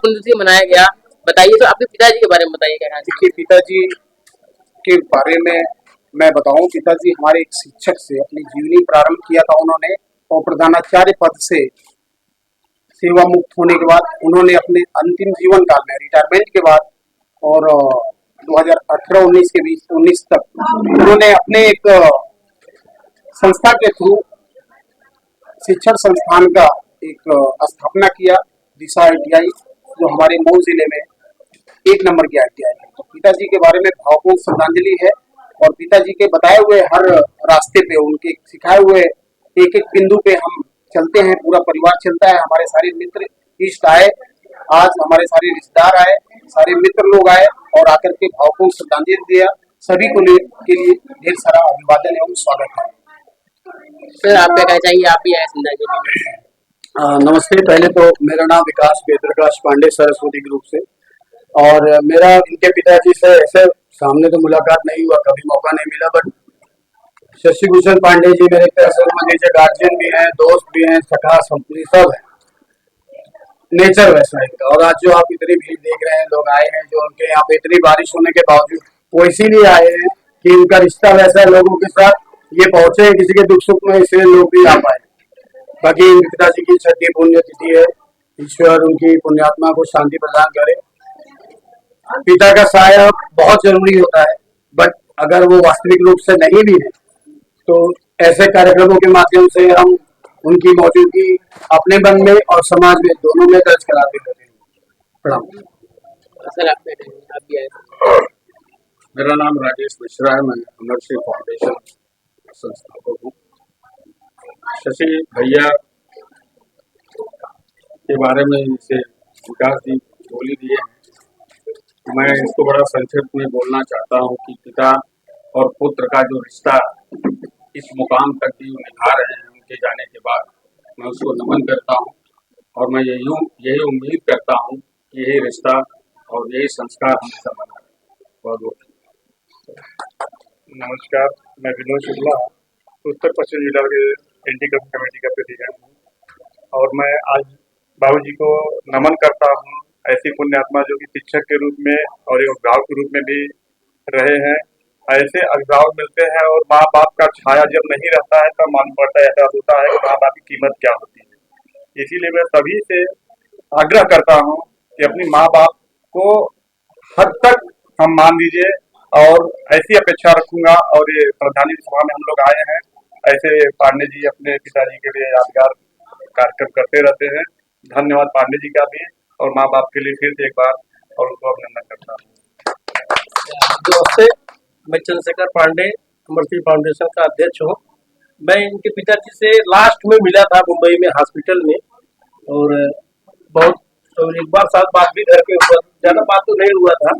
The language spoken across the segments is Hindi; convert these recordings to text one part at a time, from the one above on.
पुण्यतिथि मनाया गया, बताइए। तो आपके पिताजी के बारे में बताइए क्या है। देखिए, पिताजी के बारे में मैं बताऊं, पिताजी हमारे एक शिक्षक से अपनी जीवनी प्रारंभ किया था उन्होंने, और प्रधानाचार्य पद से सेवा मुक्त होने के बाद उन्होंने अपने अंतिम जीवन काल में रिटायरमेंट के बाद और 2018-19 के बीच 19 तक उन्होंने अपने एक संस्था के थ्रू शिक्षण संस्थान का एक स्थापना किया, दिशा ITI, जो हमारे मऊ जिले में 1 नंबर की ITI है। तो पिताजी के बारे में भावपूर्ण श्रद्धांजलि है, और पिताजी के बताए हुए हर रास्ते पे, उनके सिखाए हुए एक एक बिंदु पे हम चलते हैं, पूरा परिवार चलता है। हमारे सारे मित्र इष्ट आए, आज हमारे सारे रिश्तेदार आए, सारे मित्र लोग आए और आकर के भावपूर्ण श्रद्धांजलि दिया। सभी को के लिए ढेर सारा अभिवादन एवं स्वागत है। सर आप क्या कहना चाहिए, आप भी आए श्रद्धांजलि। नमस्ते। पहले तो मेरा नाम विकास वेदप्रकाश पांडे, सरस्वती ग्रुप से, और मेरा इनके पिताजी से ऐसे सामने तो मुलाकात नहीं हुआ, कभी मौका नहीं मिला, बट शशि भूषण पांडे जी मेरे गार्जियन भी हैं, दोस्त भी हैं, सखा संपत्ति सब है। नेचर वैसा है। और आज जो आप इतनी भीड़ देख रहे हैं, लोग आए हैं, जो उनके यहाँ पे इतनी बारिश होने के बावजूद वो इसीलिए आए हैं कि उनका रिश्ता वैसा है लोगों के साथ, ये पहुंचे हैं किसी के दुख सुख में, इसलिए लोग भी आ पाए। बाकी पिताजी की 6ठी पुण्यतिथि है, ईश्वर उनकी पुण्यात्मा को शांति प्रदान करे। पिता का साया बहुत जरूरी होता है, बट अगर वो वास्तविक रूप से नहीं भी है तो ऐसे कार्यक्रमों के माध्यम से हम उनकी मौजूदगी अपने मन में और समाज में दोनों में दर्ज कराते रहते हैं। प्रणाम। सर आप भी आए। मेरा नाम राजेश मिश्रा है, मैं अमरश्री फाउंडेशन संस्थापक हूँ। शशि भैया के बारे में इसे विकास जी बोल ही दिए हैं। मैं इसको बड़ा संक्षिप्त में बोलना चाहता हूँ कि पिता और पुत्र का जो रिश्ता इस मुकाम तक भी निभा रहे हैं, उनके जाने के बाद मैं उसको नमन करता हूँ, और मैं यही उम्मीद करता हूँ कि यही रिश्ता और यही संस्कार हमेशा बना रहे। बहुत बहुत नमस्कार, मैं विनोद शुक्ला, उत्तर पश्चिम जिला के एंटी करप्शन कमेटी का प्रेसिडेंट हूँ, और मैं आज बाबूजी को नमन करता हूँ। ऐसी पुण्यात्मा जो कि शिक्षक के रूप में और एक अभिभावक के रूप में भी रहे हैं। ऐसे अभिभावक मिलते हैं और माँ बाप का छाया जब नहीं रहता है तब मालूम पड़ता है, ऐसा होता है कि माँ बाप की कीमत क्या होती है। इसीलिए मैं सभी से आग्रह करता हूँ कि अपनी माँ बाप को हद तक सम्मान दीजिए, और ऐसी अपेक्षा रखूंगा। और ये श्रद्धांजलि सभा में हम लोग आए हैं, ऐसे पांडे जी अपने पिताजी के लिए यादगार कार्यक्रम करते रहते हैं। धन्यवाद पांडे जी का भी, और माँ बाप के लिए फिर से एक बार और उनको अभिनंदन करता हूँ। नमस्ते, मैं चंद्रशेखर पांडे, अमरश्री फाउंडेशन का अध्यक्ष हूँ। मैं इनके पिताजी से लास्ट में मिला था मुंबई में हॉस्पिटल में, और बहुत एक बार साथ बात भी घर पे हुआ, ज्यादा बात तो नहीं हुआ था।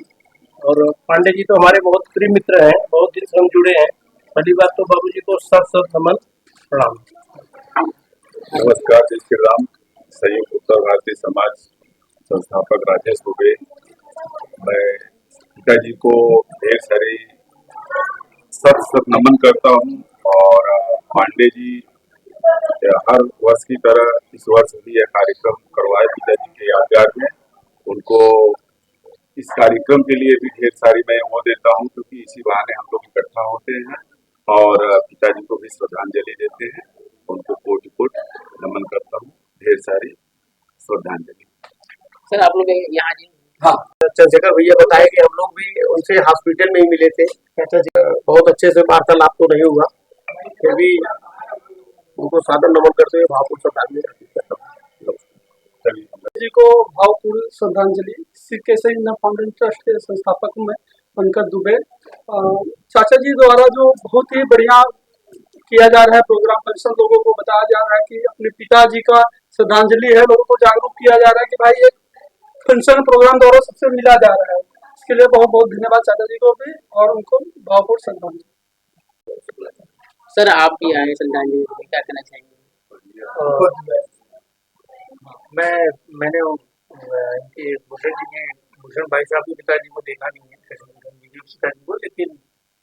और पांडे जी तो हमारे बहुत प्रिय मित्र हैं, बहुत दिन से हम जुड़े हैं। पहली बात तो बाबूजी को सब नमन, प्रणाम। नमस्कार, जय श्री राम। संयुक्त उत्तर भारतीय समाज संस्थापक राजेश दुबे। मैं पिताजी को ढेर सारी सत नमन करता हूँ, और पांडे जी हर वर्ष की तरह इस वर्ष भी यह कार्यक्रम करवाए पिताजी के यादगार में। उनको इस कार्यक्रम के लिए भी ढेर सारी मैं वो देता हूँ, क्योंकि इसी बहाने हम लोग इकट्ठा होते हैं और पिताजी को भी श्रद्धांजलि देते हैं। उनको कोटि कोटि नमन करता हूँ, ढेर सारी श्रद्धांजलि। सर आप लोग यहाँ जी। हाँ, चंद्रशेखर भैया बताए कि हम लोग भी उनसे हॉस्पिटल में ही मिले थे। बहुत अच्छे से वार्तालाप तो नहीं हुआ, फिर भी उनको सादर नमन करते हुए भावपूर्ण श्रद्धांजलि करता हूँ। जी को भावपूर्ण श्रद्धांजलि। श्री केसरी नंदन फाउंडेशन ट्रस्ट के संस्थापक में पंकज दुबे। चाचा जी द्वारा जो बहुत ही बढ़िया किया जा रहा है प्रोग्राम, परिसर लोगों को बताया जा रहा है कि अपने पिताजी का श्रद्धांजलि है, लोगों को जागरूक किया जा रहा है कि भाई एक फंक्शन प्रोग्राम द्वारा सबसे मिला जा रहा है। इसके लिए बहुत बहुत धन्यवाद चाचा जी को भी, और उनको भावपूर्ण श्रद्धांजलि। सर आप भी आए श्रद्धांजलि, क्या कहना चाहेंगे? मैंने इनके भूषण भाई साहब के पिताजी को देखा नहीं है, पिताजी को, लेकिन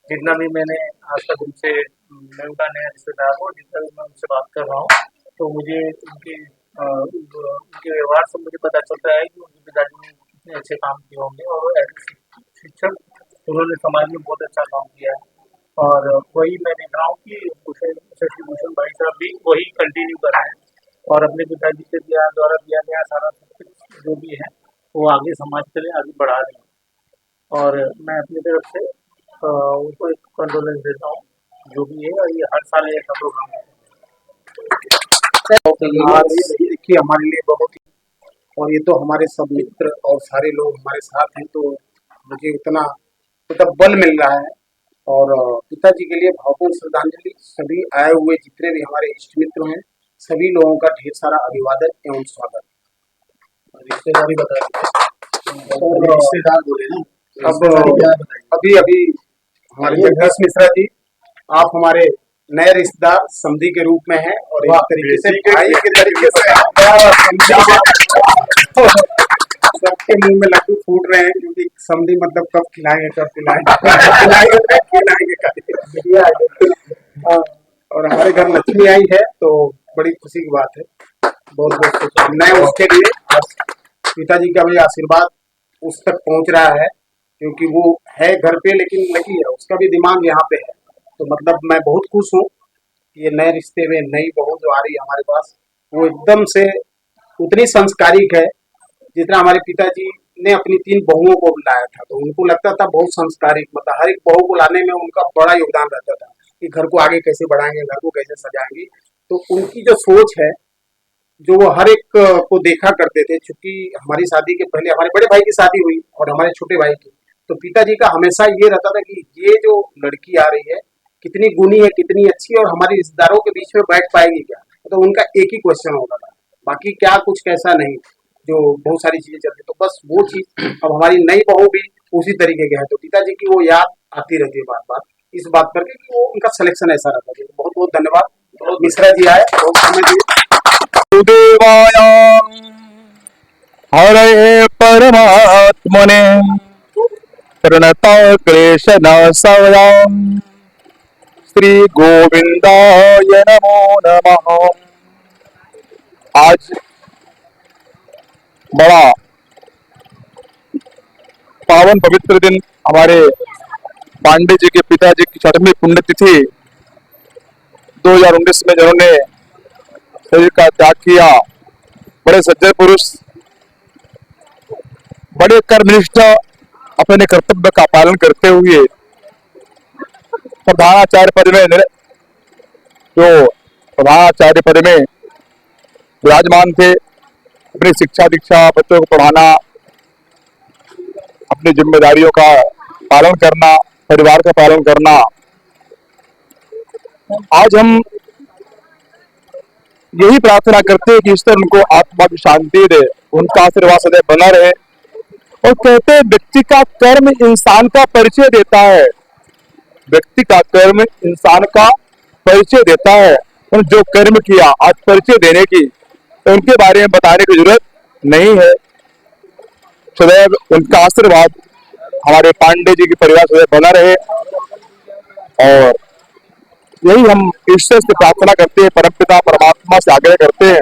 जितना भी मैंने आज तक उनसे, मैं उनका नया रिश्तेदार हूँ, जितना भी मैं उनसे बात कर रहा हूँ, तो मुझे उनके व्यवहार से मुझे पता चलता है कि पिताजी ने कितने अच्छे काम किए होंगे, और शिक्षक उन्होंने समाज में बहुत अच्छा काम किया है। और वही मैं देख रहा हूँ कि शशि भूषण भाई साहब भी वही कंटिन्यू कर रहे हैं, और अपने पिताजी के द्वारा दिया गया सारा जो भी है वो आगे समाज के लिए आगे बढ़ा रहे हैं। और मैं अपनी तरफ से उनको एक कंडोलेंस देता हूँ जो भी है, और ये हर साल ऐसा प्रोग्राम है। आज देखिए हमारे लिए बहुत ही, और ये तो हमारे सब मित्र और सारे लोग हमारे साथ हैं, तो मुझे उतना मतलब बल मिल रहा है। और पिताजी के लिए भावपूर्ण श्रद्धांजलि। सभी आए हुए जितने भी हमारे इष्ट मित्र हैं, सभी लोगों का ढेर सारा अभिवादन एवं स्वागत। रिश्तेदारी बताइए, और रिश्तेदार बोले ना, अब अभी हमारे जगदीश मिश्रा जी, आप हमारे नए रिश्तेदार समधी के रूप में हैं, और एक तरीके से भाई के तरीके से सबके मुंह में लड्डू फूट रहे हैं, क्योंकि समधी मतलब कब खिलाएंगे कब खिलाएंगे। और हमारे घर लक्ष्मी आई है, तो बड़ी खुशी की बात है। बहुत बहुत शुभकामनाएं उसके लिए। पिताजी का भी आशीर्वाद उस तक पहुंच रहा है, क्योंकि वो है घर पे लेकिन नहीं है, उसका भी दिमाग यहाँ पे है। तो मतलब मैं बहुत खुश हूँ कि ये नए रिश्ते में नई बहू जो आ रही है हमारे पास, वो एकदम से उतनी संस्कारिक है जितना हमारे पिताजी ने अपनी 3 बहुओं को लाया था। तो उनको लगता था बहुत संस्कारिक, मतलब हर एक बहू को लाने में उनका बड़ा योगदान रहता था कि घर को आगे कैसे बढ़ाएंगे, घर को कैसे सजाएंगे। तो उनकी जो सोच है, जो वो हर एक को देखा करते थे, चूंकि हमारी शादी के पहले हमारे बड़े भाई की शादी हुई और हमारे छोटे भाई की, तो पिताजी का हमेशा ये रहता था कि ये जो लड़की आ रही है कितनी गुणी है, कितनी अच्छी है, और हमारे रिश्तेदारों के बीच में बैठ पाएगी क्या। तो उनका एक ही क्वेश्चन होता था, बाकी क्या कुछ कैसा नहीं, जो बहुत सारी चीजें चलती। तो बस वो चीज अब हमारी नई बहू भी उसी तरीके के है, तो पिताजी की वो याद आती रहती है बार बार इस बात करके कि वो उनका सिलेक्शन ऐसा रहता है। बहुत बहुत धन्यवाद। मिश्रा जी आए, बहुत समय दिए। देवाय हरे परमात्मने प्रणता क्लेश नाशयाम श्री गोविंदाय नमो नमः। आज बड़ा पावन पवित्र दिन, हमारे पांडे जी के पिताजी की 6वीं पुण्यतिथि 2019 में जिन्होंने शरीर का त्याग किया। बड़े सज्जन पुरुष, बड़े कर्मनिष्ठ, अपने कर्तव्य का पालन करते हुए प्रधानाचार्य पद में विराजमान थे। अपनी शिक्षा दीक्षा, बच्चों को पढ़ाना, अपनी जिम्मेदारियों का पालन करना, परिवार का पालन करना। आज हम यही प्रार्थना करते हैं कि ईश्वर उनको आत्मा की शांति दे, उनका आशीर्वाद सदैव बना रहे। और कहते हैं व्यक्ति का कर्म इंसान का परिचय देता है, व्यक्ति का कर्म इंसान का परिचय देता है। और जो कर्म किया, आज परिचय देने की, तो उनके बारे में बताने की जरूरत नहीं है। सदैव उनका आशीर्वाद हमारे पांडे जी के परिवार सदैव बना रहे। और यही हम ईश्वर से प्रार्थना करते हैं, परमपिता परमात्मा से आग्रह करते हैं,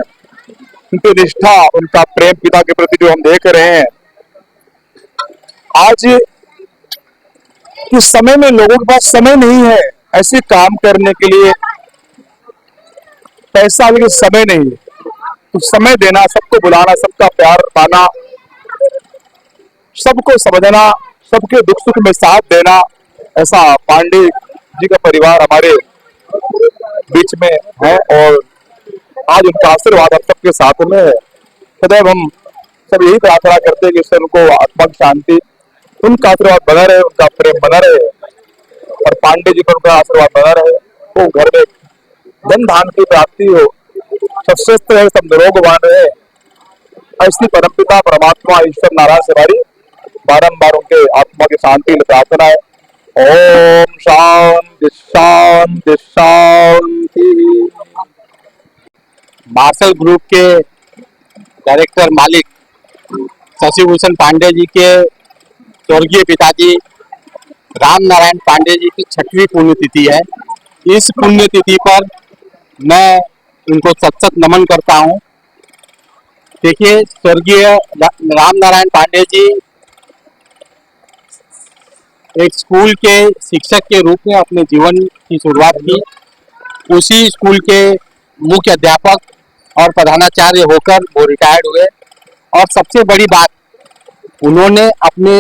उनकी निष्ठा, उनका प्रेम पिता के प्रति जो हम देख रहे हैं। आज इस समय में लोगों के पास समय नहीं है ऐसे काम करने के लिए, पैसा लेकिन समय नहीं है। तो समय देना, सबको बुलाना, सबका प्यार पाना, सबको समझना, सबके दुख सुख में साथ देना, ऐसा पांडे जी का परिवार हमारे बीच में है। और आज उनका आशीर्वाद हम सबके साथ में है। सदैव हम सब यही प्रार्थना करते हैं कि ईश्वर उनको आत्मा की शांति, उनका आशीर्वाद बना रहे, उनका प्रेम बना रहे, और पांडे जी पर उनका आशीर्वाद बना रहे। वो घर में धन धान की प्राप्ति हो, सब स्वस्थ रहे, सब निरोगवान रहे। ऐसी परमपिता परमात्मा ईश्वर नारायण से हमारी बारंबार उनके आत्मा की शांति की प्रार्थना है। ओम शांति शांति शांति। मार्शल ग्रुप के डायरेक्टर मालिक शशि भूषण पांडे जी के स्वर्गीय पिताजी राम नारायण पांडे जी की 6वीं पुण्यतिथि है। इस पुण्यतिथि पर मैं उनको सत सत नमन करता हूं देखिए, स्वर्गीय राम नारायण पांडे जी एक स्कूल के शिक्षक के रूप में अपने जीवन की शुरुआत की। उसी स्कूल के मुख्य अध्यापक और प्रधानाचार्य होकर वो रिटायर्ड हुए। और सबसे बड़ी बात, उन्होंने अपने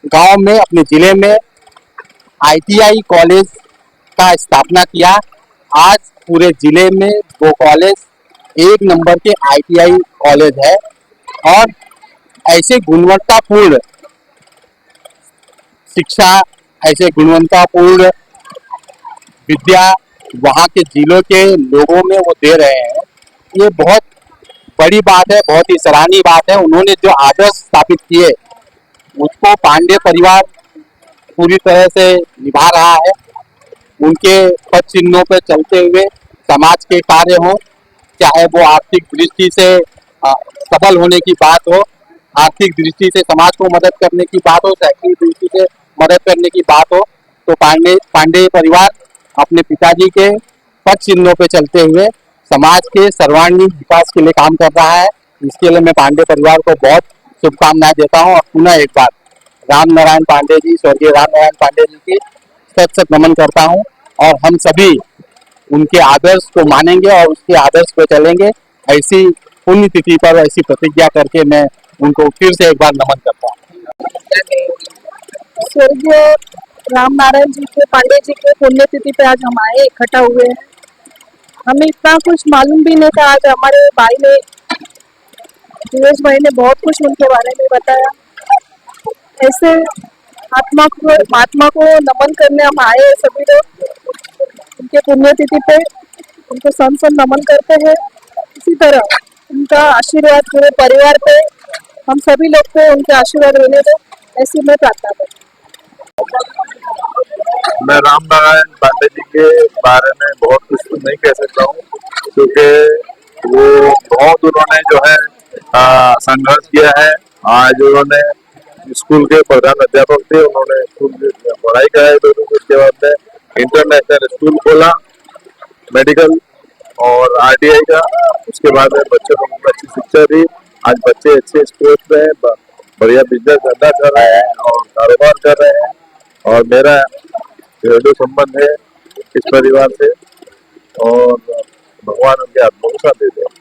गांव में, अपने जिले में ITI कॉलेज का स्थापना किया। आज पूरे जिले में वो कॉलेज 1 नंबर के ITI कॉलेज है। और ऐसे गुणवत्तापूर्ण शिक्षा, ऐसे गुणवत्तापूर्ण विद्या वहाँ के जिलों के लोगों में वो दे रहे हैं। ये बहुत बड़ी बात है, बहुत ही सराहनीय बात है। उन्होंने जो आदर्श स्थापित किए उसको पांडे परिवार पूरी तरह से निभा रहा है। उनके पद चिन्हों पर चलते हुए समाज के कार्य हो, चाहे वो आर्थिक दृष्टि से सबल होने की बात हो, आर्थिक दृष्टि से समाज को मदद करने की बात हो, शैक्षणिक दृष्टि से मदद करने की बात हो, तो पांडे परिवार अपने पिताजी के पद चिन्हों पे चलते हुए समाज के सर्वांगीण विकास के लिए काम कर रहा है। इसके लिए मैं पांडे परिवार को बहुत शुभकामनाएं देता हूं। और पुनः एक बार राम नारायण पांडे जी, स्वर्गीय राम नारायण पांडे जी की सत सत नमन करता हूं। और हम सभी उनके आदर्श को मानेंगे और उसके आदर्श पे चलेंगे। ऐसी पुण्यतिथि पर ऐसी प्रतिज्ञा करके मैं उनको फिर से एक बार नमन करता हूँ। स्वर्गीय राम नारायण जी के, पांडे जी के पुण्यतिथि पे आज हम आए, इकट्ठा हुए हैं। हमें इतना कुछ मालूम भी नहीं था। आज हमारे भाई ने, दिनेश भाई ने बहुत कुछ उनके बारे में बताया। ऐसे महात्मा को नमन करने हम आए हैं सभी लोग। उनके पुण्यतिथि पे उनको सन नमन करते हैं। इसी तरह उनका आशीर्वाद पूरे परिवार पे, हम सभी लोग पे उनके आशीर्वाद रहने दो, ऐसी मैं प्रार्थना करती हूँ। मैं राम नारायण पांडे जी के बारे में बहुत कुछ तो नहीं कह सकता हूँ, क्योंकि वो बहुत उन्होंने जो है संघर्ष किया है। आज उन्होंने स्कूल के प्रधान अध्यापक थे, उन्होंने स्कूल में पढ़ाई कराई, तो उसके बाद में इंटरनेशनल स्कूल खोला, मेडिकल और RTI का। उसके बाद में बच्चों को अच्छी शिक्षा दी। आज बच्चे अच्छे स्पोर्ट्स में हैं, बढ़िया बिजनेस धंधा कर रहे हैं और कारोबार कर रहे हैं। और मेरा घरेलू संबंध है इस परिवार से, और भगवान उनके आत्मा को साथ देते हैं।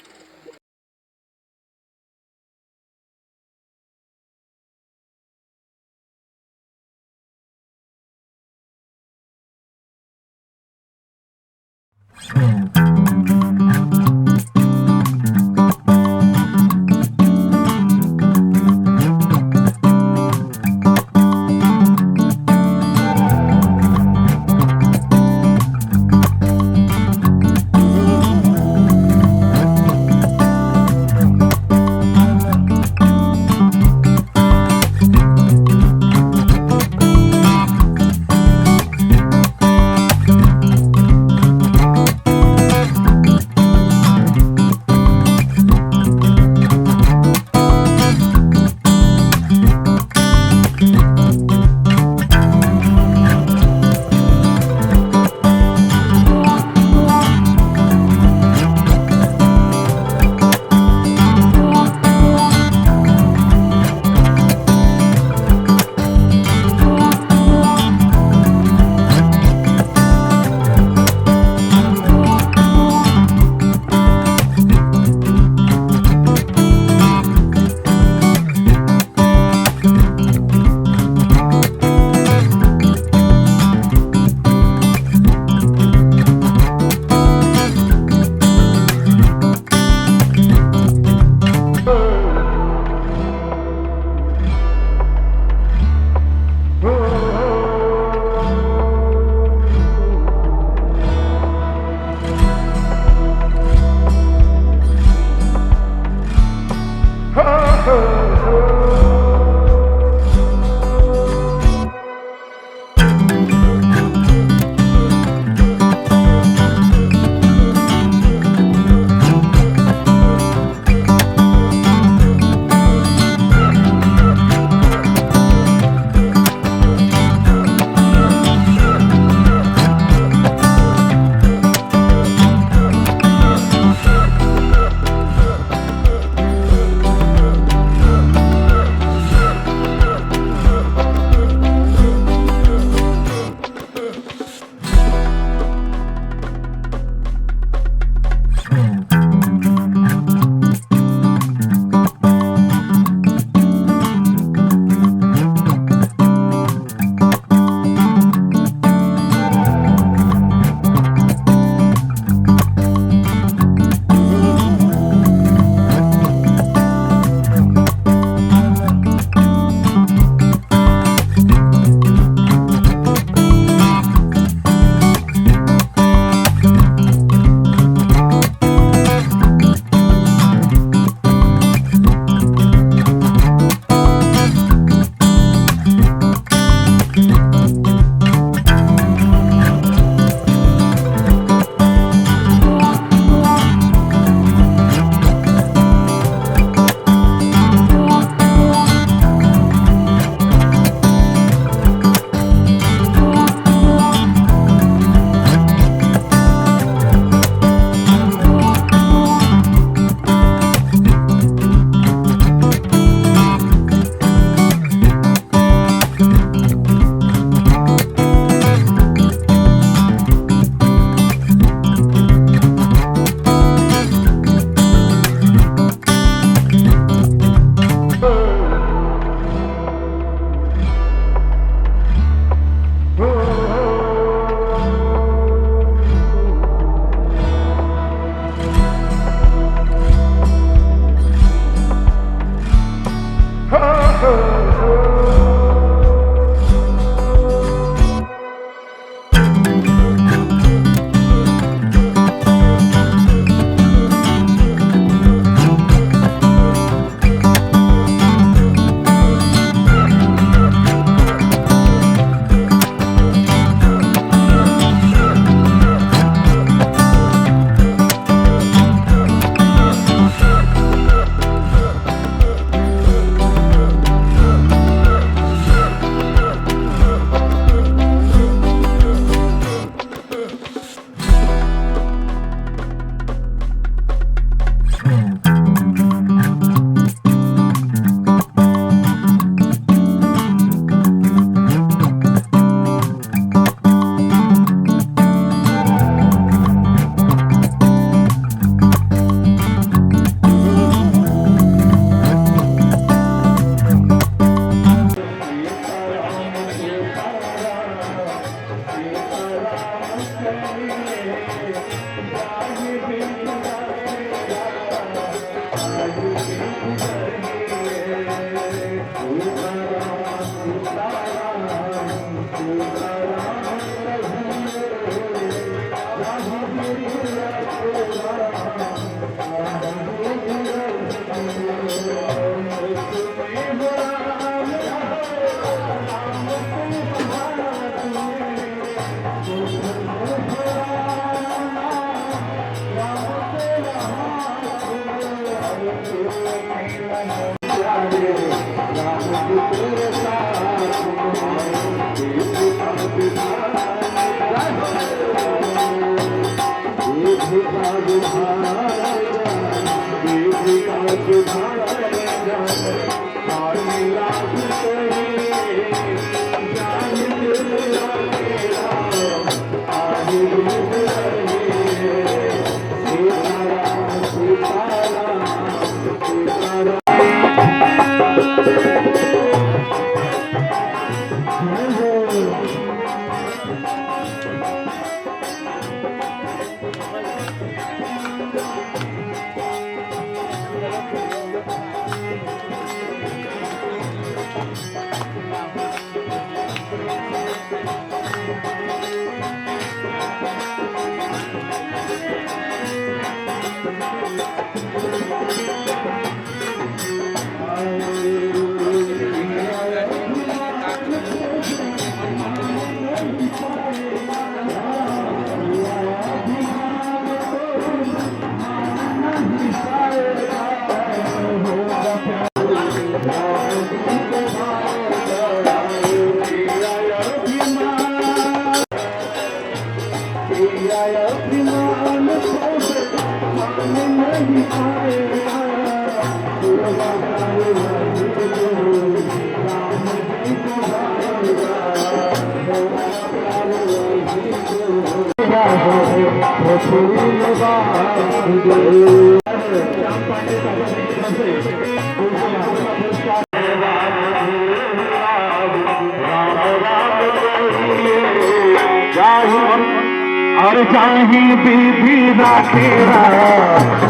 और चाहे बीबी राखेरा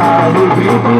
आई बीबी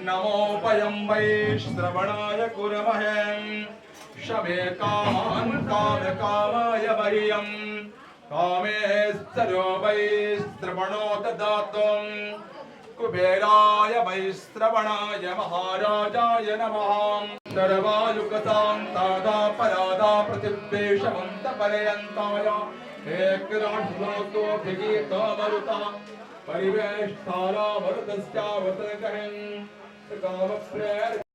नमोपयं वै श्रवणाय कुर्महे शमे कामान् कामकामाय मह्यं कामेश्वरो वै श्रवणो ददातु कुबेराय वै श्रवणाय महाराजाय नमः सर्वायुक्तान्तादा परादा प्रतिद्वेषमन्तपर्यन्ताय एकराढ्योऽभिगीतमरुता परिवेष्टारा मरुतस्यावतरकरन् कामप्रेर